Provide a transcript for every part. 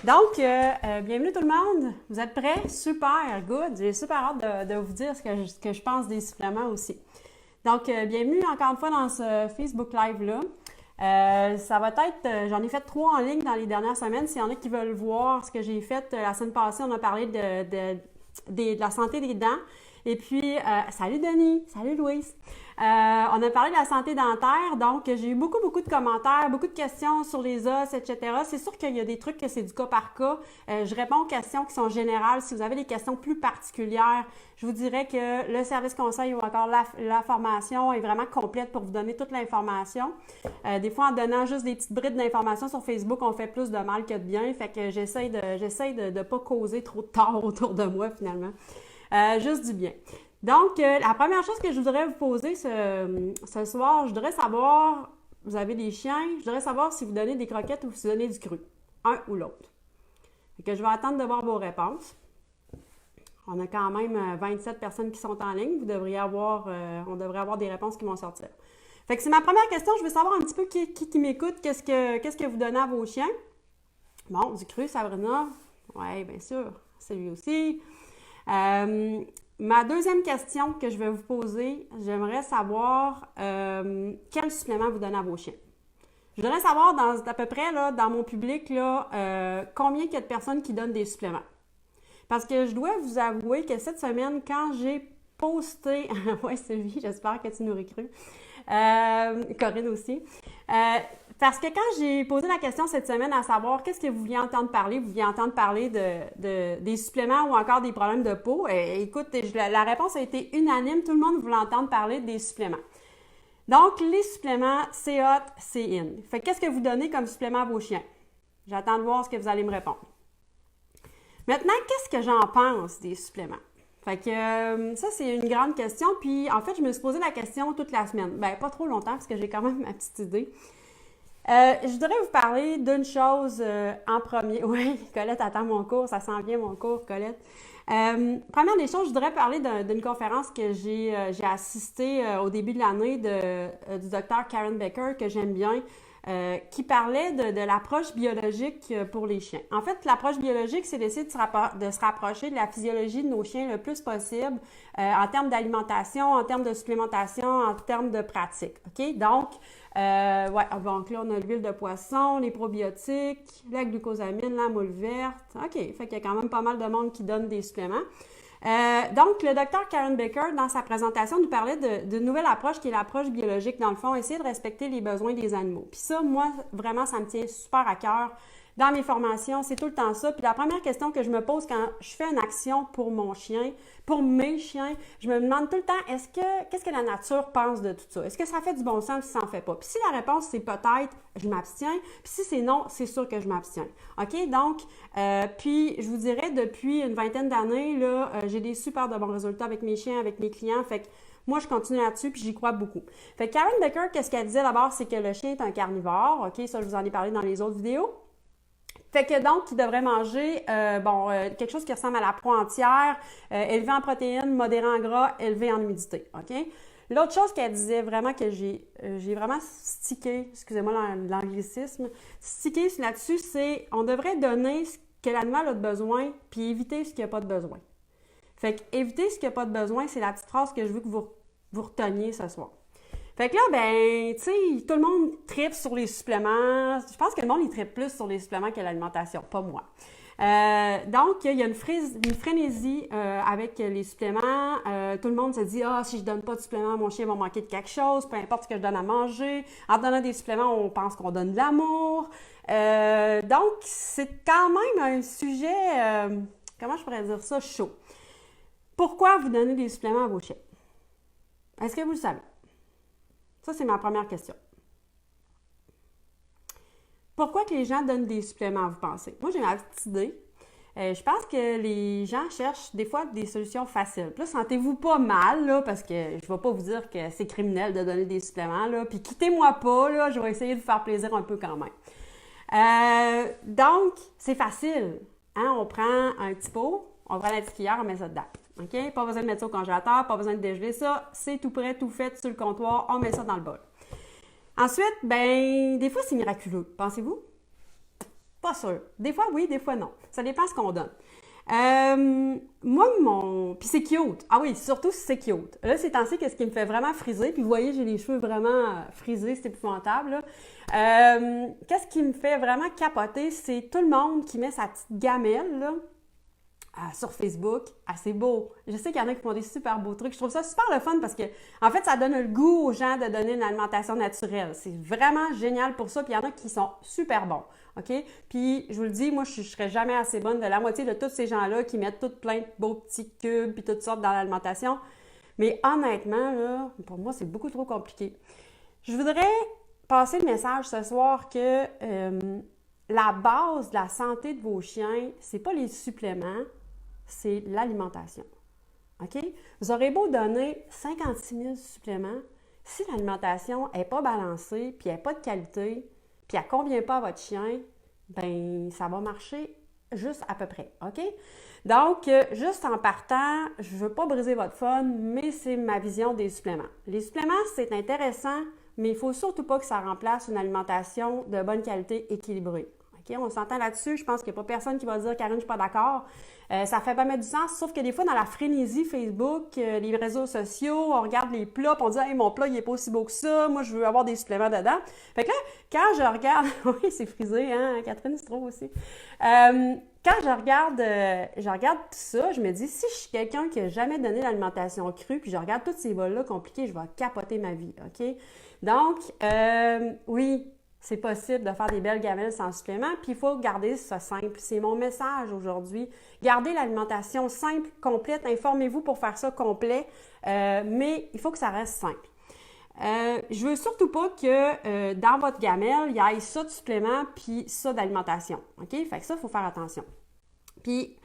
Bienvenue tout le monde. Vous êtes prêts? Super, good. J'ai super hâte de vous dire ce que je pense des suppléments aussi. Bienvenue encore une fois dans ce Facebook Live-là. Ça va être, j'en ai fait 3 en ligne dans les dernières semaines. S'il y en a qui veulent voir ce que j'ai fait la semaine passée, on a parlé de la santé des dents. Et puis, salut Denis, salut Louise. On a parlé de la santé dentaire, donc j'ai eu beaucoup de commentaires, beaucoup de questions sur les os, etc. C'est sûr qu'il y a des trucs que c'est du cas par cas. Je réponds aux questions qui sont générales. Si vous avez des questions plus particulières, je vous dirais que le service conseil ou encore la formation est vraiment complète pour vous donner toute l'information. Des fois, en donnant juste des petites brides d'informations sur Facebook, on fait plus de mal que de bien. Fait que j'essaie de pas causer trop de tort autour de moi finalement. Juste du bien. La première chose que je voudrais vous poser ce soir, je voudrais savoir, vous avez des chiens, je voudrais savoir si vous donnez des croquettes ou si vous donnez du cru, un ou l'autre. Je vais attendre de voir vos réponses. On a quand même 27 personnes qui sont en ligne. On devrait avoir des réponses qui vont sortir. Fait que c'est ma première question. Je veux savoir un petit peu qui m'écoute, qu'est-ce que vous donnez à vos chiens. Bon, du cru, Sabrina. Oui, bien sûr. C'est lui aussi. Ma deuxième question que je vais vous poser, j'aimerais savoir quel supplément vous donnez à vos chiens. Je voudrais savoir à peu près là, dans mon public là, combien il y a de personnes qui donnent des suppléments. Parce que je dois vous avouer que cette semaine, quand j'ai posté, ouais Sylvie, j'espère que tu nous recrus, Corinne aussi, parce que quand j'ai posé la question cette semaine à savoir qu'est-ce que vous vouliez entendre parler, vous vouliez entendre parler des suppléments ou encore des problèmes de peau, écoute, la réponse a été unanime, tout le monde voulait entendre parler des suppléments. Donc, les suppléments, c'est hot, c'est in. Fait qu'est-ce que vous donnez comme supplément à vos chiens? J'attends de voir ce que vous allez me répondre. Maintenant, qu'est-ce que j'en pense des suppléments? Fait que ça, c'est une grande question. Puis, en fait, je me suis posé la question toute la semaine. Ben, pas trop longtemps, parce que j'ai quand même ma petite idée. Je voudrais vous parler d'une chose en premier. Oui, Colette attend mon cours, ça s'en vient mon cours, Colette. Première des choses, je voudrais parler d'une conférence que j'ai assistée au début de l'année du docteur Karen Becker, que j'aime bien, qui parlait de l'approche biologique pour les chiens. En fait, l'approche biologique, c'est d'essayer de se rapprocher de la physiologie de nos chiens le plus possible en termes d'alimentation, en termes de supplémentation, en termes de pratique. OK? Donc là, on a l'huile de poisson, les probiotiques, la glucosamine, la moule verte. OK, fait qu'il y a quand même pas mal de monde qui donne des suppléments. Le docteur Karen Becker, dans sa présentation, nous parlait d'une nouvelle approche qui est l'approche biologique. Dans le fond, essayer de respecter les besoins des animaux. Puis ça, moi, vraiment, ça me tient super à cœur. Dans mes formations, c'est tout le temps ça. Puis la première question que je me pose quand je fais une action pour mon chien, pour mes chiens, je me demande tout le temps, qu'est-ce que la nature pense de tout ça? Est-ce que ça fait du bon sens ou ça n'en fait pas? Puis si la réponse, c'est peut-être, je m'abstiens. Puis si c'est non, c'est sûr que je m'abstiens. OK? Donc, puis je vous dirais, depuis une vingtaine d'années, là, j'ai des super de bons résultats avec mes chiens, avec mes clients. Fait que moi, je continue là-dessus, puis j'y crois beaucoup. Fait que Karen Becker, qu'est-ce qu'elle disait d'abord, c'est que le chien est un carnivore. OK? Ça, je vous en ai parlé dans les autres vidéos. Fait que donc, il devrait manger quelque chose qui ressemble à la proie entière, élevé en protéines, modéré en gras, élevé en humidité. OK? L'autre chose qu'elle disait vraiment que j'ai vraiment stické, excusez-moi l'anglicisme, stické là-dessus, c'est on devrait donner ce que l'animal a de besoin, puis éviter ce qu'il n'y a pas de besoin. Fait que éviter ce qu'il n'y a pas de besoin, c'est la petite phrase que je veux que vous reteniez ce soir. Fait que là, ben, tu sais, tout le monde tripe sur les suppléments. Je pense que le monde, il tripe plus sur les suppléments que l'alimentation, pas moi. Donc, il y a une frénésie avec les suppléments. Tout le monde se dit, si je donne pas de suppléments, mon chien va manquer de quelque chose, peu importe ce que je donne à manger. En donnant des suppléments, on pense qu'on donne de l'amour. Donc, c'est quand même un sujet, comment je pourrais dire ça, chaud. Pourquoi vous donnez des suppléments à vos chiens? Est-ce que vous le savez? Ça, c'est ma première question. Pourquoi que les gens donnent des suppléments, vous pensez? Moi, j'ai ma petite idée. Je pense que les gens cherchent des fois des solutions faciles. Puis là, sentez-vous pas mal, là, parce que je ne vais pas vous dire que c'est criminel de donner des suppléments, là. Puis quittez-moi pas, là, je vais essayer de vous faire plaisir un peu quand même. Donc, c'est facile. Hein? On prend un petit pot, on prend la petite cuillère, on met ça dedans. OK? Pas besoin de mettre ça au congélateur, pas besoin de dégeler ça. C'est tout prêt, tout fait sur le comptoir. On met ça dans le bol. Ensuite, ben, des fois, c'est miraculeux. Pensez-vous? Pas sûr. Des fois, oui, des fois, non. Ça dépend ce qu'on donne. Puis c'est cute. Ah oui, surtout si c'est cute. Là, ces temps-ci, qu'est-ce qui me fait vraiment friser? Puis vous voyez, j'ai les cheveux vraiment frisés, c'est épouvantable, là. Qu'est-ce qui me fait vraiment capoter? C'est tout le monde qui met sa petite gamelle, là, sur Facebook. Ah, c'est beau. Je sais qu'il y en a qui font des super beaux trucs. Je trouve ça super le fun parce que, en fait, ça donne le goût aux gens de donner une alimentation naturelle. C'est vraiment génial pour ça. Puis il y en a qui sont super bons. OK? Puis, je vous le dis, moi, je ne serais jamais assez bonne de la moitié de tous ces gens-là qui mettent tout plein de beaux petits cubes puis toutes sortes dans l'alimentation. Mais honnêtement, là, pour moi, c'est beaucoup trop compliqué. Je voudrais passer le message ce soir que la base de la santé de vos chiens, c'est pas les suppléments, c'est l'alimentation. OK? Vous aurez beau donner 56 000 suppléments, si l'alimentation n'est pas balancée, puis elle n'est pas de qualité, puis elle ne convient pas à votre chien, bien, ça va marcher juste à peu près. OK? Donc, juste en partant, je ne veux pas briser votre fun, mais c'est ma vision des suppléments. Les suppléments, c'est intéressant, mais il ne faut surtout pas que ça remplace une alimentation de bonne qualité équilibrée. OK? On s'entend là-dessus. Je pense qu'il n'y a pas personne qui va dire « Karine, je ne suis pas d'accord ». Ça fait pas mettre du sens, sauf que des fois, dans la frénésie Facebook, les réseaux sociaux, on regarde les plats, puis on dit « Hey, mon plat, il n'est pas aussi beau que ça. Moi, je veux avoir des suppléments dedans. » Fait que là, quand je regarde... oui, c'est frisé, hein? Catherine se trouve aussi. Quand je regarde tout ça, je me dis, si je suis quelqu'un qui n'a jamais donné l'alimentation crue, puis je regarde tous ces bols-là compliqués, je vais capoter ma vie, OK? Donc, oui, c'est possible de faire des belles gamelles sans supplément, puis il faut garder ça simple. C'est mon message aujourd'hui. Gardez l'alimentation simple, complète. Informez-vous pour faire ça complet, mais il faut que ça reste simple. Je veux surtout pas que dans votre gamelle, il y ait ça de supplément puis ça d'alimentation. OK? Fait que ça, il faut faire attention. Puis,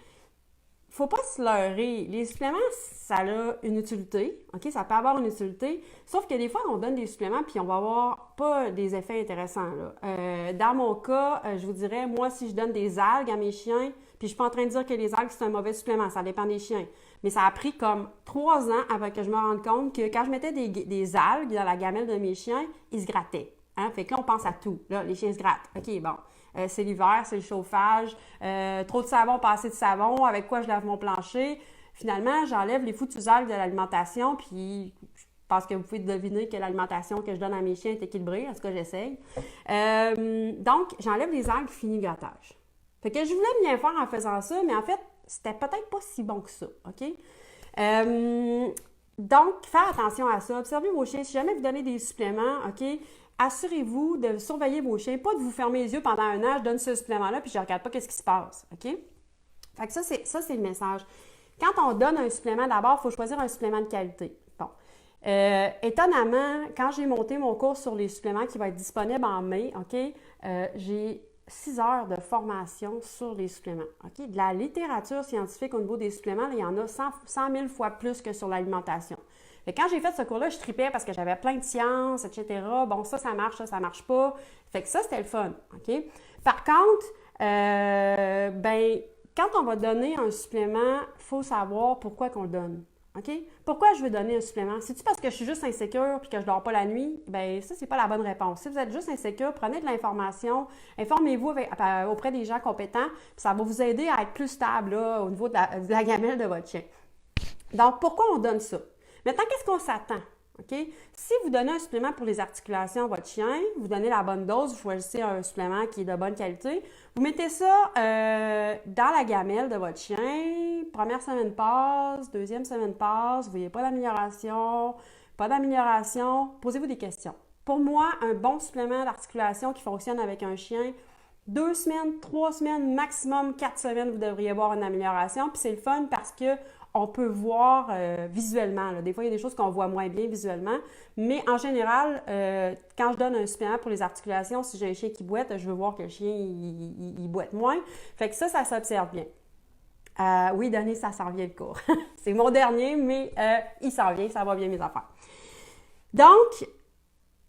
il ne faut pas se leurrer. Les suppléments, ça a une utilité. OK? Ça peut avoir une utilité. Sauf que des fois, on donne des suppléments puis on va avoir pas des effets intéressants. Là. Dans mon cas, je vous dirais, moi, si je donne des algues à mes chiens, puis je suis pas en train de dire que les algues, c'est un mauvais supplément. Ça dépend des chiens. Mais ça a pris comme 3 ans avant que je me rende compte que quand je mettais des algues dans la gamelle de mes chiens, ils se grattaient. Hein? Fait que là, on pense à tout. Là, les chiens se grattent. OK, bon. C'est l'hiver, c'est le chauffage. Trop de savon, pas assez de savon. Avec quoi je lave mon plancher? Finalement, j'enlève les foutues algues de l'alimentation. Puis, je pense que vous pouvez deviner que l'alimentation que je donne à mes chiens est équilibrée. En tout cas, j'essaye. Donc, j'enlève les algues finies grattage. Fait que je voulais bien faire en faisant ça, mais en fait, c'était peut-être pas si bon que ça, OK? Donc, faites attention à ça. Observez vos chiens. Si jamais vous donnez des suppléments, OK, assurez-vous de surveiller vos chiens, pas de vous fermer les yeux pendant un an, je donne ce supplément-là, puis je ne regarde pas qu'est-ce qui se passe, OK? Fait que ça, c'est le message. Quand on donne un supplément, d'abord, il faut choisir un supplément de qualité. Bon. Étonnamment, quand j'ai monté mon cours sur les suppléments qui va être disponible en mai, OK, j'ai 6 heures de formation sur les suppléments. OK? De la littérature scientifique au niveau des suppléments, là, il y en a 100 000 fois plus que sur l'alimentation. Fait que quand j'ai fait ce cours-là, je tripais parce que j'avais plein de sciences, etc. Bon, ça marche, ça marche pas. Fait que ça, c'était le fun. OK? Par contre, quand on va donner un supplément, il faut savoir pourquoi qu'on le donne. OK? Pourquoi je veux donner un supplément? C'est-tu parce que je suis juste insécure et que je dors pas la nuit? Bien, ça, c'est pas la bonne réponse. Si vous êtes juste insécure, prenez de l'information, informez-vous auprès des gens compétents, puis ça va vous aider à être plus stable là, au niveau de la gamelle de votre chien. Donc, pourquoi on donne ça? Maintenant, qu'est-ce qu'on s'attend? OK? Si vous donnez un supplément pour les articulations à votre chien, vous donnez la bonne dose, vous choisissez un supplément qui est de bonne qualité, vous mettez ça dans la gamelle de votre chien, première semaine passe, deuxième semaine passe, vous ne voyez pas d'amélioration, posez-vous des questions. Pour moi, un bon supplément d'articulation qui fonctionne avec un chien, 2 semaines, 3 semaines, maximum 4 semaines, vous devriez avoir une amélioration. Puis c'est le fun parce que on peut voir visuellement. Là. Des fois, il y a des choses qu'on voit moins bien visuellement. Mais en général, quand je donne un supplément pour les articulations, si j'ai un chien qui boite, je veux voir que le chien, il boite moins. Fait que ça s'observe bien. Oui, Denis, ça s'en vient le cours. C'est mon dernier, mais il s'en vient, ça va bien mes affaires. Donc,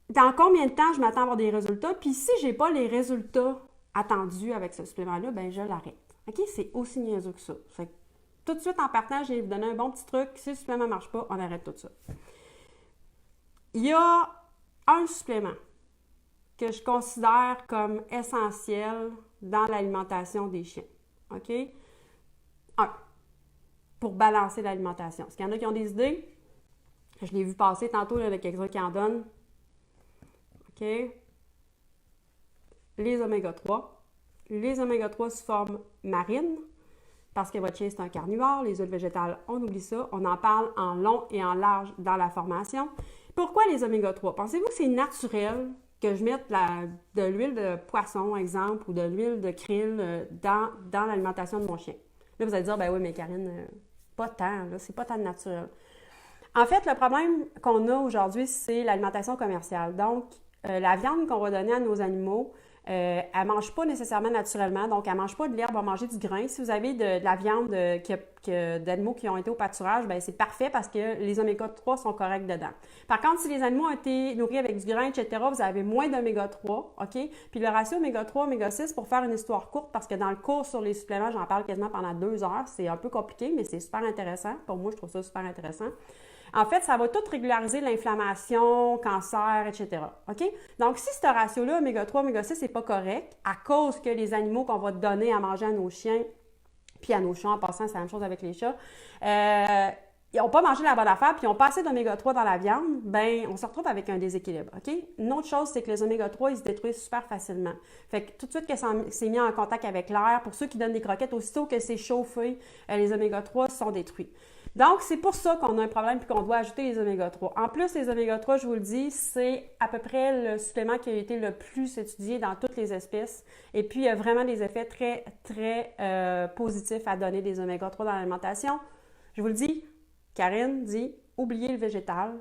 dans combien de temps je m'attends à avoir des résultats? Puis si je n'ai pas les résultats attendus avec ce supplément-là, bien, je l'arrête. OK? C'est aussi niaiseux que ça. Fait que, tout de suite, en partant, j'ai vous donné un bon petit truc. Si le supplément ne marche pas, on arrête tout ça. Il y a un supplément que je considère comme essentielles dans l'alimentation des chiens. OK? 1. Pour balancer l'alimentation. Est-ce qu'il y en a qui ont des idées? Je l'ai vu passer tantôt là, avec quelqu'un qui en donne. OK? Les oméga-3. Les oméga-3 sous forme marine, parce que votre chien, c'est un carnivore. Les huiles végétales, on oublie ça. On en parle en long et en large dans la formation. Pourquoi les oméga-3? Pensez-vous que c'est naturel que je mette de l'huile de poisson, exemple, ou de l'huile de krill dans l'alimentation de mon chien? Là, vous allez dire, ben oui, mais Karine, pas tant, là, c'est pas tant naturel. En fait, le problème qu'on a aujourd'hui, c'est l'alimentation commerciale. Donc, la viande qu'on va donner à nos animaux, elle ne mange pas nécessairement naturellement, donc elle ne mange pas de l'herbe, elle va manger du grain. Si vous avez de la viande d'animaux qui ont été au pâturage, bien, c'est parfait parce que les oméga-3 sont corrects dedans. Par contre, si les animaux ont été nourris avec du grain, etc., vous avez moins d'oméga-3, OK? Puis le ratio oméga-3, oméga-6, pour faire une histoire courte, parce que dans le cours sur les suppléments, j'en parle quasiment pendant 2 heures, c'est un peu compliqué, mais c'est super intéressant. Pour moi, je trouve ça super intéressant. En fait, ça va tout régulariser l'inflammation, cancer, etc. OK? Donc, si ce ratio-là, oméga-3, oméga-6, n'est pas correct, à cause que les animaux qu'on va donner à manger à nos chiens, puis à nos chats, en passant, c'est la même chose avec les chats, ils n'ont pas mangé la bonne affaire, puis ils ont pas assez d'oméga-3 dans la viande, bien, on se retrouve avec un déséquilibre, OK? Une autre chose, c'est que les oméga-3, ils se détruisent super facilement. Fait que tout de suite que c'est mis en contact avec l'air, pour ceux qui donnent des croquettes, aussitôt que c'est chauffé, les oméga-3 sont détruits. Donc, c'est pour ça qu'on a un problème et qu'on doit ajouter les oméga-3. En plus, les oméga-3, je vous le dis, c'est à peu près le supplément qui a été le plus étudié dans toutes les espèces. Et puis, il y a vraiment des effets très, très positifs à donner des oméga-3 dans l'alimentation. Je vous le dis, Karine dit, oubliez le végétal.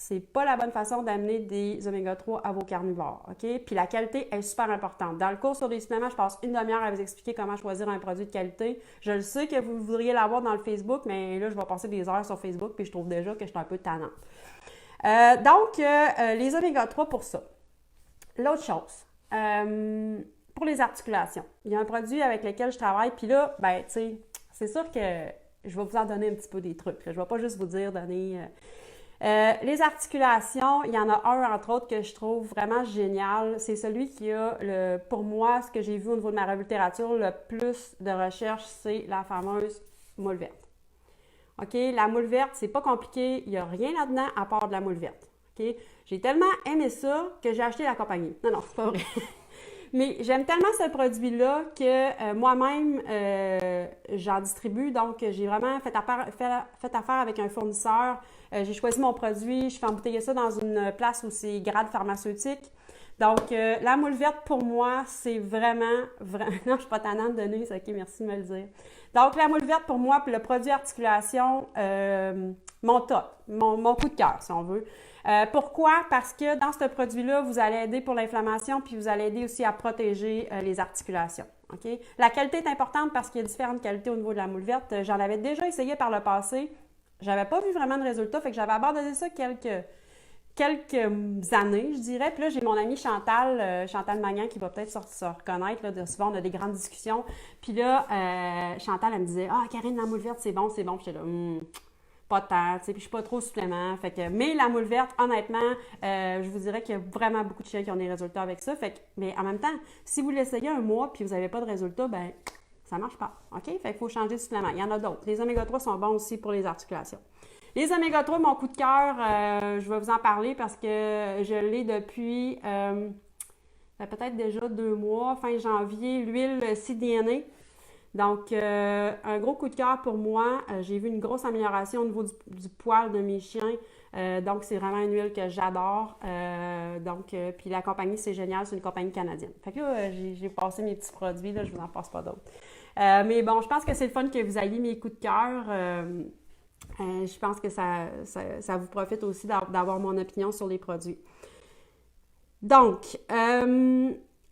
C'est pas la bonne façon d'amener des oméga-3 à vos carnivores, OK? Puis la qualité est super importante. Dans le cours sur les suppléments, je passe 1 demi-heure à vous expliquer comment choisir un produit de qualité. Je le sais que vous voudriez l'avoir dans le Facebook, mais là, je vais passer des heures sur Facebook, puis je trouve déjà que je suis un peu tannante. Donc, les oméga-3 pour ça. L'autre chose, pour les articulations, il y a un produit avec lequel je travaille, puis là, ben, tu sais, c'est sûr que je vais vous en donner un petit peu des trucs. Je ne vais pas juste vous dire donner... les articulations, il y en a un, entre autres, que je trouve vraiment génial. C'est celui qui a, pour moi, ce que j'ai vu au niveau de ma revue de littérature, le plus de recherche, c'est la fameuse moule verte. OK? La moule verte, c'est pas compliqué. Il n'y a rien là-dedans à part de la moule verte. OK? J'ai tellement aimé ça que j'ai acheté la compagnie. Non, c'est pas vrai. Mais j'aime tellement ce produit-là que moi-même, j'en distribue. Donc, j'ai vraiment fait affaire avec un fournisseur. J'ai choisi mon produit. Je fais embouteiller ça dans une place où c'est grade pharmaceutique. Donc, la moule verte, pour moi, c'est vraiment... Non, je ne suis pas tannante de donner. OK, merci de me le dire. Donc, la moule verte, pour moi, puis le produit articulation, mon top, mon coup de cœur, si on veut. Pourquoi? Parce que dans ce produit-là, vous allez aider pour l'inflammation, puis vous allez aider aussi à protéger les articulations. Okay? La qualité est importante parce qu'il y a différentes qualités au niveau de la moule verte. J'en avais déjà essayé par le passé. J'avais pas vu vraiment de résultats, fait que j'avais abandonné ça quelques années, je dirais. Puis là, j'ai mon amie Chantal Magnan, qui va peut-être se reconnaître. Là, souvent, on a des grandes discussions. Puis là, Chantal, elle me disait « Ah, Karine, la moule verte, c'est bon. » Puis j'étais là pas tant, tu sais, puis je suis pas trop supplément. Fait que, mais la moule verte, honnêtement, je vous dirais qu'il y a vraiment beaucoup de chiens qui ont des résultats avec ça. Fait que, mais en même temps, si vous l'essayez un mois puis vous n'avez pas de résultats, ben ça marche pas. OK? Fait qu'il faut changer de supplément. Il y en a d'autres. Les oméga-3 sont bons aussi pour les articulations. Les oméga-3, mon coup de cœur, je vais vous en parler parce que je l'ai depuis peut-être déjà 2 mois, fin janvier, l'huile CDNA. Donc, un gros coup de cœur pour moi. J'ai vu une grosse amélioration au niveau du poil de mes chiens. Donc, c'est vraiment une huile que j'adore. Puis la compagnie, c'est génial. C'est une compagnie canadienne. Fait que là, j'ai passé mes petits produits. Là, je vous en passe pas d'autres. Mais bon, je pense que c'est le fun que vous ayez mes coups de cœur. Je pense que ça vous profite aussi d'avoir mon opinion sur les produits. Donc,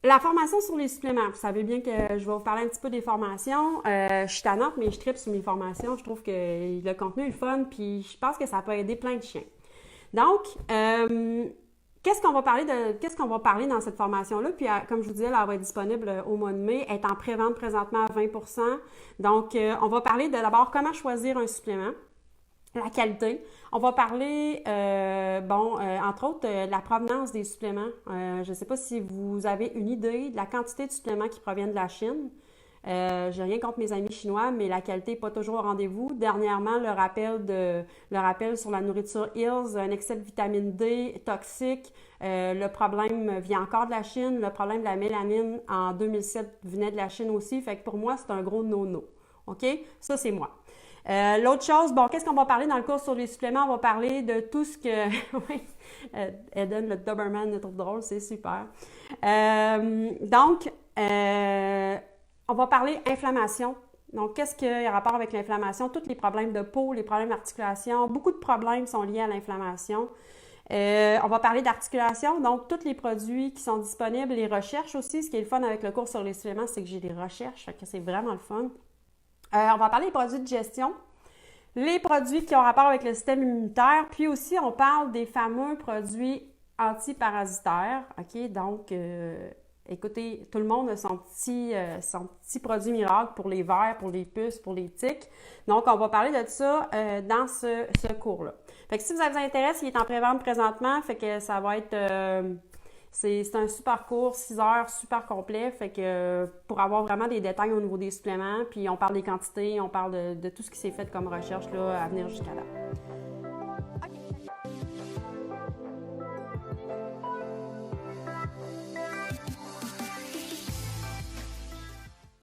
la formation sur les suppléments. Vous savez bien que je vais vous parler un petit peu des formations. Je suis tannante, mais je tripe sur mes formations. Je trouve que le contenu est le fun, puis je pense que ça peut aider plein de chiens. Donc, qu'est-ce qu'on va parler dans cette formation-là? Puis, comme je vous disais, elle va être disponible au mois de mai. Elle est en pré-vente présentement à 20%. Donc, on va parler d'abord comment choisir un supplément. la qualité. On va parler, entre autres, de la provenance des suppléments. Je ne sais pas si vous avez une idée de la quantité de suppléments qui proviennent de la Chine. J'ai rien contre mes amis chinois, mais la qualité n'est pas toujours au rendez-vous. Dernièrement, le rappel sur la nourriture Hills, un excès de vitamine D toxique. Le problème vient encore de la Chine. Le problème de la mélanine en 2007 venait de la Chine aussi. Fait que pour moi, c'est un gros no-no. OK? Ça, c'est moi. L'autre chose, bon, qu'est-ce qu'on va parler dans le cours sur les suppléments? On va parler de tout ce que... oui, Eden, le Doberman, est trop drôle, c'est super. On va parler inflammation. Donc, qu'est-ce qui a rapport avec l'inflammation? Tous les problèmes de peau, les problèmes d'articulation, beaucoup de problèmes sont liés à l'inflammation. On va parler d'articulation, donc tous les produits qui sont disponibles, les recherches aussi. Ce qui est le fun avec le cours sur les suppléments, c'est que j'ai des recherches, que c'est vraiment le fun. On va parler des produits de gestion, les produits qui ont rapport avec le système immunitaire, puis aussi on parle des fameux produits antiparasitaires. OK? Donc, écoutez, tout le monde a son petit produit miracle pour les vers, pour les puces, pour les tiques. Donc, on va parler de ça dans ce cours-là. Fait que si vous avez intérêt, il est en pré-vente présentement, fait que ça va être... c'est un super cours, 6 heures, super complet, fait que pour avoir vraiment des détails au niveau des suppléments, puis on parle des quantités, on parle de tout ce qui s'est fait comme recherche là, à venir jusqu'à là.